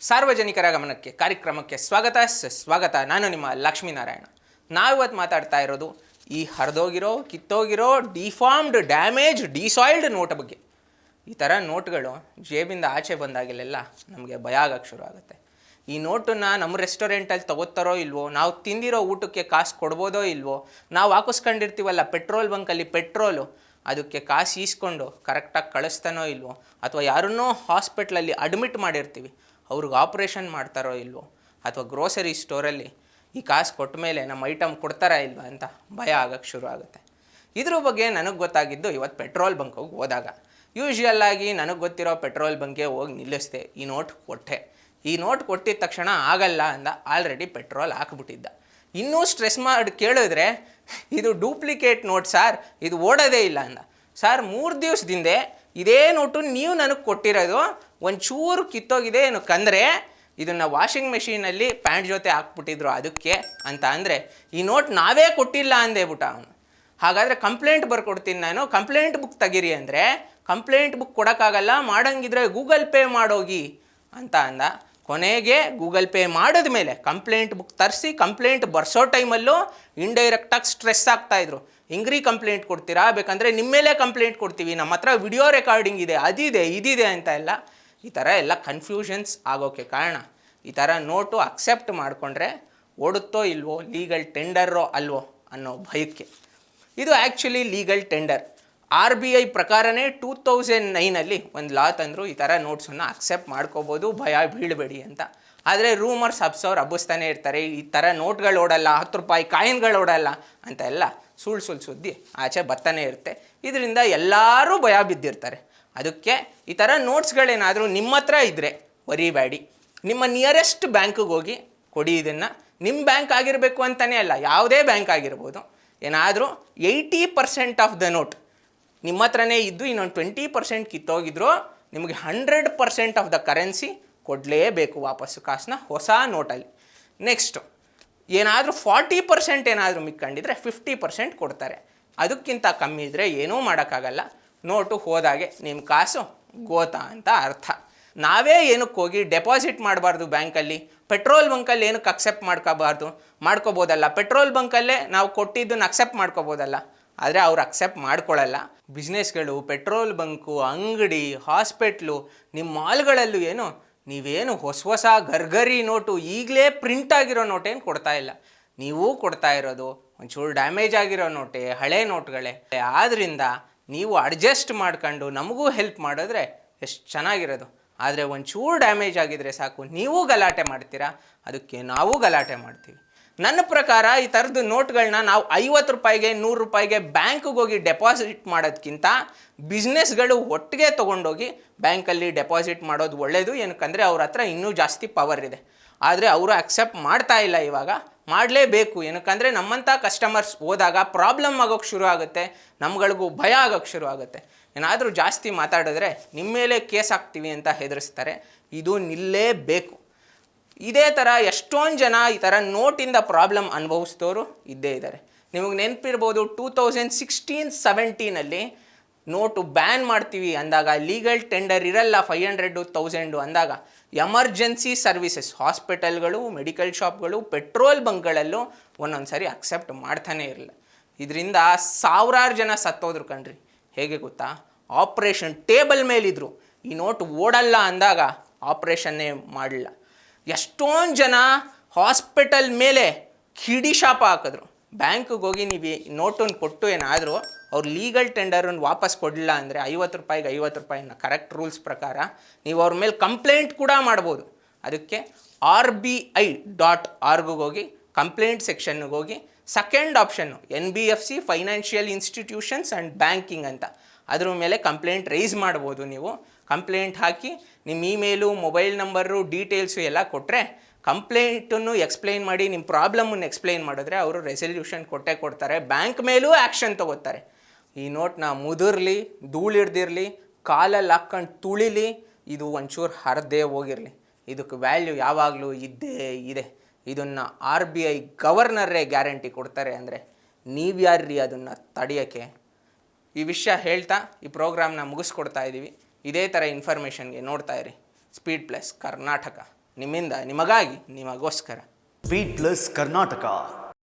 ಸಾರ್ವಜನಿಕರ ಗಮನಕ್ಕೆ ಕಾರ್ಯಕ್ರಮಕ್ಕೆ ಸ್ವಾಗತ. ನಾನು ನಿಮ್ಮ ಲಕ್ಷ್ಮೀನಾರಾಯಣ. ನಾವಿವತ್ತು ಮಾತಾಡ್ತಾ ಇರೋದು ಈ ಹರಿದೋಗಿರೋ, ಕಿತ್ತೋಗಿರೋ, ಡಿಫಾರ್ಮ್ಡ್, ಡ್ಯಾಮೇಜ್, ಡಿಸಾಯ್ಲ್ಡ್ ನೋಟ್ ಬಗ್ಗೆ. ಈ ಥರ ನೋಟ್ಗಳು ಜೇಬಿಂದ ಆಚೆ ಬಂದಾಗಲೆಲ್ಲ ನಮಗೆ ಭಯ ಆಗಕ್ಕೆ ಶುರು ಆಗುತ್ತೆ. ಈ ನೋಟನ್ನು ನಮ್ಮ ರೆಸ್ಟೋರೆಂಟಲ್ಲಿ ತೊಗೋತಾರೋ ಇಲ್ವೋ, ನಾವು ತಿಂದಿರೋ ಊಟಕ್ಕೆ ಕಾಸು ಕೊಡ್ಬೋದೋ ಇಲ್ವೋ, ನಾವು ಹಾಕಿಸ್ಕೊಂಡಿರ್ತೀವಲ್ಲ ಪೆಟ್ರೋಲ್ ಬಂಕಲ್ಲಿ ಪೆಟ್ರೋಲು, ಅದಕ್ಕೆ ಕಾಸು ಈಸ್ಕೊಂಡು ಕರೆಕ್ಟಾಗಿ ಕಳಿಸ್ತಾನೋ ಇಲ್ವೋ, ಅಥವಾ ಯಾರನ್ನೋ ಹಾಸ್ಪಿಟ್ಲಲ್ಲಿ ಅಡ್ಮಿಟ್ ಮಾಡಿರ್ತೀವಿ, ಅವ್ರಿಗೆ ಆಪ್ರೇಷನ್ ಮಾಡ್ತಾರೋ ಇಲ್ವೋ, ಅಥವಾ ಗ್ರೋಸರಿ ಸ್ಟೋರಲ್ಲಿ ಈ ಕಾಸು ಕೊಟ್ಟ ಮೇಲೆ ನಮ್ಮ ಐಟಮ್ ಕೊಡ್ತಾರಾ ಇಲ್ವ ಅಂತ ಭಯ ಆಗಕ್ಕೆ ಶುರು ಆಗುತ್ತೆ. ಇದ್ರ ಬಗ್ಗೆ ನನಗೆ ಗೊತ್ತಾಗಿದ್ದು ಇವತ್ತು ಪೆಟ್ರೋಲ್ ಬಂಕಿಗೆ ಹೋದಾಗ. ಯೂಶ್ವಲ್ಲಾಗಿ ನನಗೆ ಗೊತ್ತಿರೋ ಪೆಟ್ರೋಲ್ ಬಂಕ್ಗೆ ಹೋಗಿ ನಿಲ್ಲಿಸ್ದೆ, ಈ ನೋಟ್ ಕೊಟ್ಟೆ. ಈ ನೋಟ್ ಕೊಟ್ಟಿದ ತಕ್ಷಣ ಆಗಲ್ಲ ಅಂದ, ಆಲ್ರೆಡಿ ಪೆಟ್ರೋಲ್ ಹಾಕ್ಬಿಟ್ಟಿದ್ದ. ಇನ್ನೂ ಸ್ಟ್ರೆಸ್ ಮಾಡಿ ಕೇಳಿದ್ರೆ, ಇದು ಡೂಪ್ಲಿಕೇಟ್ ನೋಟ್ ಸಾರ್, ಇದು ಓಡೋದೇ ಇಲ್ಲ ಅಂದ. ಸರ್, 3 ದಿವಸದಿಂದ ಇದೇ ನೋಟು ನೀವು ನನಗೆ ಕೊಟ್ಟಿರೋದು, ಒಂಚೂರು ಕಿತ್ತೋಗಿದೆ ಏನಕ್ಕಂದರೆ ಇದನ್ನು ವಾಷಿಂಗ್ ಮೆಷೀನಲ್ಲಿ ಪ್ಯಾಂಟ್ ಜೊತೆ ಹಾಕ್ಬಿಟ್ಟಿದ್ರು ಅದಕ್ಕೆ ಅಂತ. ಅಂದರೆ ಈ ನೋಟ್ ನಾವೇ ಕೊಟ್ಟಿಲ್ಲ ಅಂದೇ ಬಿಟ್ಟ ಅವನು. ಹಾಗಾದರೆ ಕಂಪ್ಲೇಂಟ್ ಬರ್ಕೊಡ್ತೀನಿ ನಾನು, ಕಂಪ್ಲೇಂಟ್ ಬುಕ್ ತೆಗೀರಿ ಅಂದರೆ, ಕಂಪ್ಲೇಂಟ್ ಬುಕ್ ಕೊಡೋಕ್ಕಾಗಲ್ಲ, ಮಾಡೋಂಗಿದ್ರೆ ಗೂಗಲ್ ಪೇ ಮಾಡೋಗಿ ಅಂತ ಅಂದ. ಕೊನೆಗೆ ಗೂಗಲ್ ಪೇ ಮಾಡಿದ ಮೇಲೆ ಕಂಪ್ಲೇಂಟ್ ಬುಕ್ ತರಿಸಿ ಕಂಪ್ಲೇಂಟ್ ಬರ್ಸೋ ಟೈಮಲ್ಲೂ ಇಂಡೈರೆಕ್ಟಾಗಿ ಸ್ಟ್ರೆಸ್ ಆಗ್ತಾಯಿದ್ರು. ಹಿಂಗ್ರಿ ಕಂಪ್ಲೇಂಟ್ ಕೊಡ್ತೀರಾ, ಬೇಕಂದರೆ ನಿಮ್ಮ ಮೇಲೆ ಕಂಪ್ಲೇಂಟ್ ಕೊಡ್ತೀವಿ, ನಮ್ಮ ಹತ್ರ ವಿಡಿಯೋ ರೆಕಾರ್ಡಿಂಗ್ ಇದೆ, ಅದಿದೆ ಇದಿದೆ ಅಂತ ಎಲ್ಲ. ಈ ಥರ ಎಲ್ಲ ಕನ್ಫ್ಯೂಷನ್ಸ್ ಆಗೋಕ್ಕೆ ಕಾರಣ ಈ ಥರ ನೋಟು ಅಕ್ಸೆಪ್ಟ್ ಮಾಡಿಕೊಂಡ್ರೆ ಓಡುತ್ತೋ ಇಲ್ವೋ, ಲೀಗಲ್ ಟೆಂಡರೋ ಅಲ್ವೋ ಅನ್ನೋ ಭಯಕ್ಕೆ. ಇದು ಆ್ಯಕ್ಚುಲಿ ಲೀಗಲ್ ಟೆಂಡರ್. RBI ಪ್ರಕಾರನೇ 2009 ಒಂದು ಲಾ ತಂದರು, ಈ ಥರ ನೋಟ್ಸನ್ನು ಅಕ್ಸೆಪ್ಟ್ ಮಾಡ್ಕೋಬೋದು, ಭಯ ಬೀಳಬೇಡಿ ಅಂತ. ಆದರೆ ರೂಮರ್ಸ್ ಹಬ್ಬಿಸ್ತಾನೆ ಇರ್ತಾರೆ, ಈ ಥರ ನೋಟ್ಗಳು ಓಡಲ್ಲ, 10 ರೂಪಾಯಿ ಕಾಯಿನ್ಗಳು ಓಡಲ್ಲ ಅಂತ ಎಲ್ಲ ಸುಳ್ಳು ಸುದ್ದಿ ಆಚೆ ಬರ್ತಾನೆ ಇರುತ್ತೆ. ಇದರಿಂದ ಎಲ್ಲರೂ ಭಯ ಬಿದ್ದಿರ್ತಾರೆ. ಅದಕ್ಕೆ ಈ ಥರ ನೋಟ್ಸ್ಗಳೇನಾದರೂ ನಿಮ್ಮ ಹತ್ರ ಇದ್ದರೆ ವರಿಬೇಡಿ, ನಿಮ್ಮ ನಿಯರೆಸ್ಟ್ ಬ್ಯಾಂಕಿಗೆ ಹೋಗಿ ಕೊಡಿ. ಇದನ್ನು ನಿಮ್ಮ ಬ್ಯಾಂಕ್ ಆಗಿರಬೇಕು ಅಂತಲೇ ಅಲ್ಲ, ಯಾವುದೇ ಬ್ಯಾಂಕ್ ಆಗಿರ್ಬೋದು. ಏನಾದರೂ 80% ಆಫ್ ದ ನೋಟ್ ನಿಮ್ಮ ಹತ್ರನೇ ಇದ್ದು ಇನ್ನೊಂದು 20% ಕಿತ್ತೋಗಿದ್ರು ನಿಮಗೆ 100% ಆಫ್ ದ ಕರೆನ್ಸಿ ಕೊಡಲೇಬೇಕು ವಾಪಸ್ಸು ಕಾಸನ್ನ ಹೊಸ ನೋಟಲ್ಲಿ. ನೆಕ್ಸ್ಟು ಏನಾದರೂ 40% ಏನಾದರೂ ಮಿಕ್ಕೊಂಡಿದ್ರೆ 50% ಕೊಡ್ತಾರೆ. ಅದಕ್ಕಿಂತ ಕಮ್ಮಿ ಇದ್ದರೆ ಏನೂ ಮಾಡೋಕ್ಕಾಗಲ್ಲ. ನೋಟು ಹೋದಾಗೆ ನಿಮ್ಮ ಕಾಸು ಗೋತಾ ಅಂತ ಅರ್ಥ. ನಾವೇ ಏನಕ್ಕೆ ಹೋಗಿ ಡೆಪಾಸಿಟ್ ಮಾಡಬಾರ್ದು ಬ್ಯಾಂಕಲ್ಲಿ? ಪೆಟ್ರೋಲ್ ಬಂಕಲ್ಲಿ ಏನಕ್ಕೆ ಅಕ್ಸೆಪ್ಟ್ ಮಾಡ್ಕೋಬೋದಲ್ಲ? ಪೆಟ್ರೋಲ್ ಬಂಕಲ್ಲೇ ನಾವು ಕೊಟ್ಟಿದ್ದನ್ನು ಅಕ್ಸೆಪ್ಟ್ ಮಾಡ್ಕೋಬೋದಲ್ಲ. ಆದರೆ ಅವ್ರು ಅಕ್ಸೆಪ್ಟ್ ಮಾಡ್ಕೊಳ್ಳಲ್ಲ. ಬಿಸ್ನೆಸ್ಗಳು, ಪೆಟ್ರೋಲ್ ಬಂಕು, ಅಂಗಡಿ, ಹಾಸ್ಪಿಟ್ಲು, ನಿಮ್ಮ ಮಾಲ್ಗಳಲ್ಲೂ ನೀವೇನು ಹೊಸ ಗರ್ಗರಿ ನೋಟು, ಈಗಲೇ ಪ್ರಿಂಟ್ ಆಗಿರೋ ನೋಟೇನು ಕೊಡ್ತಾ ಇಲ್ಲ. ನೀವೂ ಕೊಡ್ತಾ ಇರೋದು ಒಂಚೂರು ಡ್ಯಾಮೇಜ್ ಆಗಿರೋ ನೋಟೆ, ಹಳೆ ನೋಟ್ಗಳೇ. ಆದ್ದರಿಂದ ನೀವು ಅಡ್ಜಸ್ಟ್ ಮಾಡ್ಕೊಂಡು ನಮಗೂ ಹೆಲ್ಪ್ ಮಾಡಿದ್ರೆ ಎಷ್ಟು ಚೆನ್ನಾಗಿರೋದು. ಆದರೆ ಒಂಚೂರು ಡ್ಯಾಮೇಜ್ ಆಗಿದ್ರೆ ಸಾಕು, ನೀವೂ ಗಲಾಟೆ ಮಾಡ್ತೀರಾ, ಅದಕ್ಕೆ ನಾವು ಗಲಾಟೆ ಮಾಡ್ತೀವಿ. ನನ್ನ ಪ್ರಕಾರ ಈ ಥರದ್ದು ನೋಟ್ಗಳನ್ನ ನಾವು 50 ರೂಪಾಯಿಗೆ 100 ರೂಪಾಯಿಗೆ ಬ್ಯಾಂಕಿಗೆ ಹೋಗಿ ಡೆಪಾಸಿಟ್ ಮಾಡೋದಕ್ಕಿಂತ ಬಿಸ್ನೆಸ್ಗಳು ಒಟ್ಟಿಗೆ ತೊಗೊಂಡೋಗಿ ಬ್ಯಾಂಕಲ್ಲಿ ಡೆಪಾಸಿಟ್ ಮಾಡೋದು ಒಳ್ಳೆಯದು. ಏನಕ್ಕಂದರೆ ಅವ್ರ ಹತ್ರ ಇನ್ನೂ ಜಾಸ್ತಿ ಪವರ್ ಇದೆ. ಆದರೆ ಅವರು ಅಕ್ಸೆಪ್ಟ್ ಮಾಡ್ತಾ ಇಲ್ಲ. ಇವಾಗ ಮಾಡಲೇಬೇಕು. ಏನಕ್ಕಂದರೆ ನಮ್ಮಂಥ ಕಸ್ಟಮರ್ಸ್ ಹೋದಾಗ ಪ್ರಾಬ್ಲಮ್ ಆಗೋಕ್ಕೆ ಶುರು ಆಗುತ್ತೆ, ನಮ್ಗಳಿಗೂ ಭಯ ಆಗೋಕ್ಕೆ ಶುರು ಆಗುತ್ತೆ. ಏನಾದರೂ ಜಾಸ್ತಿ ಮಾತಾಡಿದ್ರೆ ನಿಮ್ಮ ಮೇಲೆ ಕೇಸ್ ಹಾಕ್ತೀವಿ ಅಂತ ಹೆದರಿಸ್ತಾರೆ. ಇದು ನಿಲ್ಲೇಬೇಕು. ಇದೇ ಥರ ಎಷ್ಟೊಂದು ಜನ ಈ ಥರ ನೋಟಿಂದ ಪ್ರಾಬ್ಲಮ್ ಅನುಭವಿಸಿದವರು ಇದ್ದೇ ಇದ್ದಾರೆ. ನಿಮಗೆ ನೆನಪಿರ್ಬೋದು, 2016-17 ನೋಟು ಬ್ಯಾನ್ ಮಾಡ್ತೀವಿ ಅಂದಾಗ, ಲೀಗಲ್ ಟೆಂಡರ್ ಇರಲ್ಲ, 500, 1000 ಅಂದಾಗ ಎಮರ್ಜೆನ್ಸಿ ಸರ್ವಿಸಸ್, ಹಾಸ್ಪಿಟಲ್ಗಳು, ಮೆಡಿಕಲ್ ಶಾಪ್ಗಳು, ಪೆಟ್ರೋಲ್ ಬಂಕ್ಗಳಲ್ಲೂ ಒಂದೊಂದು ಸಾರಿ ಅಕ್ಸೆಪ್ಟ್ ಮಾಡ್ತಾನೆ ಇರಲಿಲ್ಲ. ಇದರಿಂದ ಸಾವಿರಾರು ಜನ ಸತ್ತೋದ್ರು ಕಣ್ರಿ. ಹೇಗೆ ಗೊತ್ತಾ? ಆಪ್ರೇಷನ್ ಟೇಬಲ್ ಮೇಲಿದ್ರು, ಈ ನೋಟ್ ಓಡಲ್ಲ ಅಂದಾಗ ಆಪ್ರೇಷನ್ನೇ ಮಾಡಲಿಲ್ಲ. ಎಷ್ಟೊಂದು ಜನ ಹಾಸ್ಪಿಟಲ್ ಮೇಲೆ ಕಿಡಿ ಶಾಪ ಹಾಕಿದ್ರು. ಬ್ಯಾಂಕಿಗೆ ಹೋಗಿ ನೀವು ನೋಟನ್ನು ಕೊಟ್ಟು ಏನಾದರೂ ಅವ್ರು ಲೀಗಲ್ ಟೆಂಡರನ್ನು ವಾಪಸ್ ಕೊಡಲಿಲ್ಲ ಅಂದರೆ 50 ರೂಪಾಯಿಗೆ 50 ರೂಪಾಯಿನ ಕರೆಕ್ಟ್ ರೂಲ್ಸ್ ಪ್ರಕಾರ ನೀವು ಅವ್ರ ಮೇಲೆ ಕಂಪ್ಲೇಂಟ್ ಕೂಡ ಮಾಡ್ಬೋದು. ಅದಕ್ಕೆ RBI.org ಹೋಗಿ ಕಂಪ್ಲೇಂಟ್ ಸೆಕ್ಷನ್ಗೆ ಹೋಗಿ second option NBFC, financial institutions and banking ಅಂತ, ಅದ್ರ ಮೇಲೆ ಕಂಪ್ಲೇಂಟ್ ರೈಸ್ ಮಾಡ್ಬೋದು. ನೀವು ಕಂಪ್ಲೇಂಟ್ ಹಾಕಿ ನಿಮ್ಮ ಇಮೇಲು, ಮೊಬೈಲ್ ನಂಬರು, ಡೀಟೇಲ್ಸು ಎಲ್ಲ ಕೊಟ್ಟರೆ ಕಂಪ್ಲೇಂಟನ್ನು ಎಕ್ಸ್ಪ್ಲೈನ್ ಮಾಡಿ, ನಿಮ್ಮ ಪ್ರಾಬ್ಲಮನ್ನು ಎಕ್ಸ್ಪ್ಲೈನ್ ಮಾಡಿದ್ರೆ ಅವರು ರೆಸಲ್ಯೂಷನ್ ಕೊಡ್ತಾರೆ. ಬ್ಯಾಂಕ್ ಮೇಲೂ ಆ್ಯಕ್ಷನ್ ತೊಗೋತಾರೆ. ಈ ನೋಟ್ನ ಮುದುರ್ಲಿ, ಧೂಳಿಡ್ದಿರಲಿ, ಕಾಲಲ್ಲಿ ಹಾಕ್ಕೊಂಡು ತುಳಿಲಿ, ಇದು ಒಂಚೂರು ಹರಿದೇ ಹೋಗಿರಲಿ, ಇದಕ್ಕೆ ವ್ಯಾಲ್ಯೂ ಯಾವಾಗಲೂ ಇದ್ದೇ ಇದೆ. ಇದನ್ನು RBI ಗವರ್ನರೇ ಗ್ಯಾರಂಟಿ ಕೊಡ್ತಾರೆ ಅಂದರೆ ನೀವ್ಯಾರ್ರಿ ಅದನ್ನು ತಡೆಯೋಕ್ಕೆ? ಈ ವಿಷಯ ಹೇಳ್ತಾ ಈ ಪ್ರೋಗ್ರಾಮ್ನ ಮುಗಿಸ್ಕೊಡ್ತಾ ಇದ್ದೀವಿ. ಇದೇ ಥರ ಇನ್ಫಾರ್ಮೇಷನ್ಗೆ ನೋಡ್ತಾ ಇರಿ ಸ್ಪೀಡ್ ಪ್ಲಸ್ ಕರ್ನಾಟಕ. ನಿಮ್ಮಿಂದ ನಿಮಗಾಗಿ ನಿಮಗೋಸ್ಕರ. Beat plus Karnataka.